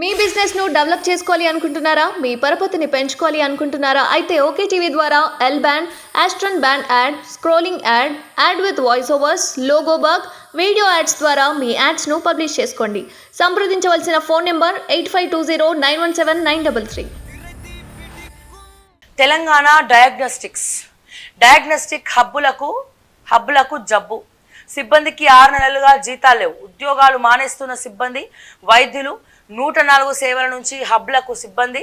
మీ business ను develop చేసుకోవాలి అనుకుంటున్నారా? మీ పరపతిని పెంచుకోవాలి అనుకుంటున్నారా? అయితే ఓకే టీవీ ద్వారా ఎల్ బ్యాండ్, ఆస్ట్రన్ band ad, scrolling ad, ad with voice overs, logo bug, video ads ద్వారా మీ యాడ్స్ ను పబ్లిష్ చేసుకోండి. సంప్రదించవలసిన ఫోన్ నెంబర్ 8520917933. తెలంగాణ డయాగ్నోస్టిక్ హబ్బులకు జబ్బు. సిబ్బందికి 6 నెలలుగా జీతాలు లేవు. ఉద్యోగాలు మానేస్తున్న సిబ్బంది, వైద్యులు. 104 సేవల నుంచి హబ్లకు సిబ్బంది.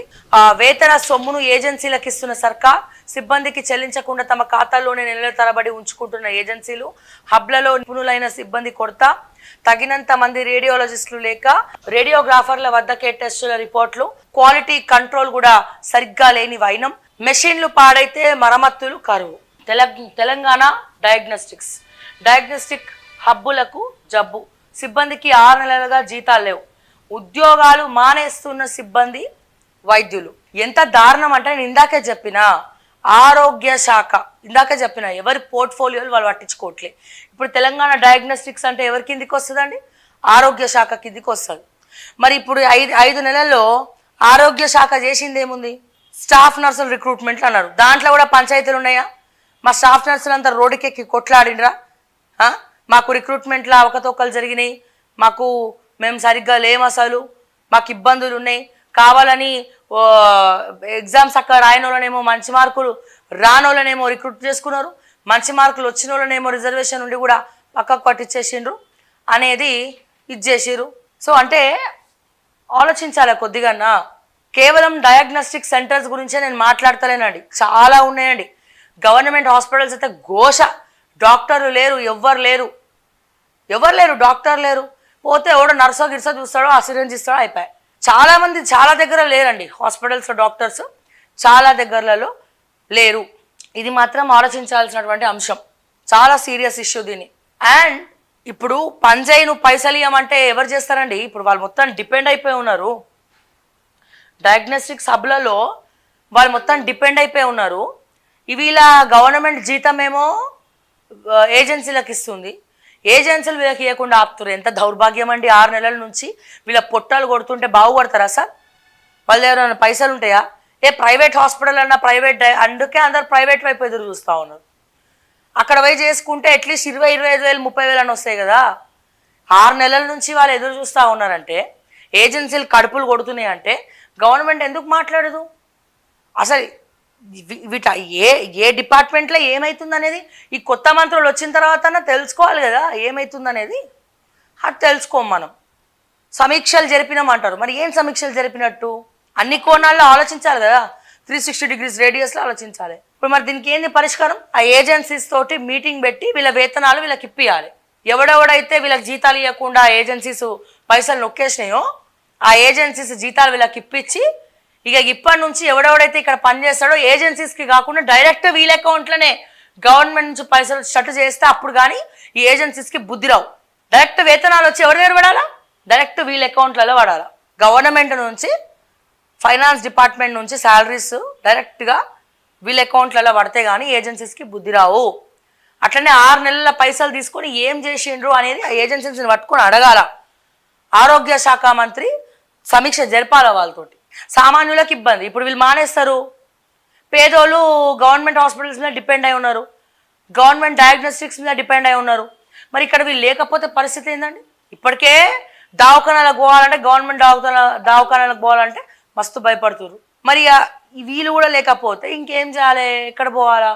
వేతన సొమ్మును ఏజెన్సీలకు ఇస్తున్న సర్కార్. సిబ్బందికి చెల్లించకుండా తమ ఖాతాల్లోనే నెలల తరబడి ఉంచుకుంటున్న ఏజెన్సీలు. హబ్లలో నిపుణులైన సిబ్బంది కొరత. తగినంత మంది రేడియాలజిస్టులు లేక రేడియోగ్రాఫర్ల వద్దకే టెస్టుల రిపోర్ట్లు. క్వాలిటీ కంట్రోల్ కూడా సరిగ్గా లేని వైనం. మెషిన్లు పాడైతే మరమ్మతులు కరువు. తెలంగాణ డయాగ్నోస్టిక్ హబ్బులకు జబ్బు. సిబ్బందికి 6 నెలలుగా జీతాలు లేవు. ఉద్యోగాలు మానేస్తున్న సిబ్బంది, వైద్యులు. ఎంత దారుణం అంటే నేను ఇందాకే చెప్పిన ఆరోగ్య శాఖ, ఎవరి పోర్ట్ఫోలియోలు వాళ్ళు పట్టించుకోవట్లే. ఇప్పుడు తెలంగాణ డయాగ్నోస్టిక్స్ అంటే ఎవరి కిందికి వస్తుందండి? ఆరోగ్య శాఖ కిందికి వస్తుంది. మరి ఇప్పుడు 5 నెలల్లో ఆరోగ్య శాఖ చేసింది ఏముంది? స్టాఫ్ నర్సులు రిక్రూట్మెంట్లు అన్నారు. దాంట్లో కూడా పంచాయతీలు ఉన్నాయా? మా స్టాఫ్ నర్సులు అంతా రోడ్డుకెక్కి కొట్లాడినరా? మాకు రిక్రూట్మెంట్లో అవకతవకలు జరిగినాయి, మేము సరిగ్గా లేము, అసలు మాకు ఇబ్బందులు ఉన్నాయి, కావాలని ఎగ్జామ్స్ అక్కడ రాయని వాళ్ళనేమో మంచి మార్కులు రాని వాళ్ళనేమో రిక్రూట్ చేసుకున్నారు, మంచి మార్కులు వచ్చిన వాళ్ళనేమో రిజర్వేషన్ నుండి కూడా పక్కకు పట్టించేసిండ్రు అనేది ఇచ్చేసారు. సో అంటే ఆలోచించాలి కొద్దిగా. కేవలం డయాగ్నోస్టిక్ సెంటర్స్ గురించే నేను మాట్లాడతలేనండి, చాలా ఉన్నాయండి. గవర్నమెంట్ హాస్పిటల్స్ అయితే ఘోష. డాక్టర్లు లేరు, ఎవ్వరు లేరు, డాక్టర్ లేరు. పోతే ఎవడో నర్సో గిర్సో చూస్తాడో, ఆ సిరంజ్ ఇస్తాడో, అయిపోయాయి. చాలామంది చాలా దగ్గర లేరండి హాస్పిటల్స్లో, డాక్టర్స్ చాలా దగ్గరలలో లేరు. ఇది మాత్రం ఆలోచించాల్సినటువంటి అంశం, చాలా సీరియస్ ఇష్యూ దీన్ని. అండ్ ఇప్పుడు పంజాయి నువ్వు పైసలు ఇవ్వమంటే ఎవరు చేస్తారండి? ఇప్పుడు వాళ్ళు మొత్తం డిపెండ్ అయిపోయి ఉన్నారు. డయాగ్నోస్టిక్స్ హబ్లలో వాళ్ళు మొత్తం డిపెండ్ అయిపోయి ఉన్నారు. ఇవి ఇలా గవర్నమెంట్ జీతమేమో ఏజెన్సీలకు ఇస్తుంది, ఏజెన్సీలు వీళ్ళకి ఇవ్వకుండా ఆపుతారు. ఎంత దౌర్భాగ్యం అండి! 6 నెలల నుంచి వీళ్ళ పొట్టాలు కొడుతుంటే బాగుపడతారా సార్? వాళ్ళు ఎవరైనా పైసలు ఉంటాయా? ప్రైవేట్ హాస్పిటల్ అన్నా ప్రైవేట్, అందుకే అందరు ప్రైవేట్ వైపు ఎదురు చూస్తూ ఉన్నారు. అక్కడ పోయి చేసుకుంటే అట్లీస్ట్ 20,000, 25,000, 30,000 అని వస్తాయి కదా. 6 నెలల నుంచి వాళ్ళు ఎదురు చూస్తూ ఉన్నారంటే, ఏజెన్సీలు కడుపులు కొడుతున్నాయి అంటే గవర్నమెంట్ ఎందుకు మాట్లాడదు? అసలు ఏ డిపార్ట్మెంట్లో ఏమవుతుంది అనేది ఈ కొత్త మంత్రులు వచ్చిన తర్వాత తెలుసుకోవాలి కదా ఏమవుతుందనేది. అది తెలుసుకోం మనం. సమీక్షలు జరిపినామంటారు, మరి ఏం సమీక్షలు జరిపినట్టు? అన్ని కోణాల్లో ఆలోచించాలి కదా, 360 degrees రేడియస్లో ఆలోచించాలి. ఇప్పుడు మరి దీనికి ఏంది పరిష్కారం? ఆ ఏజెన్సీస్ తోటి మీటింగ్ పెట్టి వీళ్ళ వేతనాలు వీళ్ళకి ఇప్పియాలి. ఎవడెవడైతే వీళ్ళకి జీతాలు ఇవ్వకుండా ఏజెన్సీస్ పైసలు నొక్కేసినాయో ఆ ఏజెన్సీస్ జీతాలు వీళ్ళకి ఇప్పించి, ఇక ఇప్పటి నుంచి ఎవడెవడైతే ఇక్కడ పనిచేస్తాడో ఏజెన్సీస్కి కాకుండా డైరెక్ట్ వీళ్ళ అకౌంట్లోనే గవర్నమెంట్ నుంచి పైసలు షట్ చేస్తే అప్పుడు కానీ ఈ ఏజెన్సీస్కి బుద్ధి రావు. డైరెక్ట్ వేతనాలు వచ్చి ఎవరి దగ్గర పడాలా? డైరెక్ట్ వీళ్ళ అకౌంట్లలో పడాలా. గవర్నమెంట్ నుంచి, ఫైనాన్స్ డిపార్ట్మెంట్ నుంచి శాలరీస్ డైరెక్ట్గా వీళ్ళ అకౌంట్లలో పడితే కానీ ఏజెన్సీస్కి బుద్ధి రావు. అట్లనే 6 నెలల పైసలు తీసుకొని ఏం చేసిండ్రు అనేది ఆ ఏజెన్సీస్ని పట్టుకొని అడగాల. ఆరోగ్య శాఖ మంత్రి సమీక్ష జరపాల వాళ్ళతోటి. సామాన్యులకు ఇబ్బంది. ఇప్పుడు వీళ్ళు మానేస్తారు. పేదోళ్ళు గవర్నమెంట్ హాస్పిటల్స్ మీద డిపెండ్ అయి ఉన్నారు, గవర్నమెంట్ డయాగ్నోస్టిక్స్ మీద డిపెండ్ అయి ఉన్నారు. మరి ఇక్కడ వీళ్ళు లేకపోతే పరిస్థితి ఏంటండి? ఇప్పటికే దవాఖానాలకు పోవాలంటే, గవర్నమెంట్ దవాఖానాలకు పోవాలంటే మస్తు భయపడుతున్నారు. మరి వీళ్ళు కూడా లేకపోతే ఇంకేం చేయాలి? ఎక్కడ పోవాలా?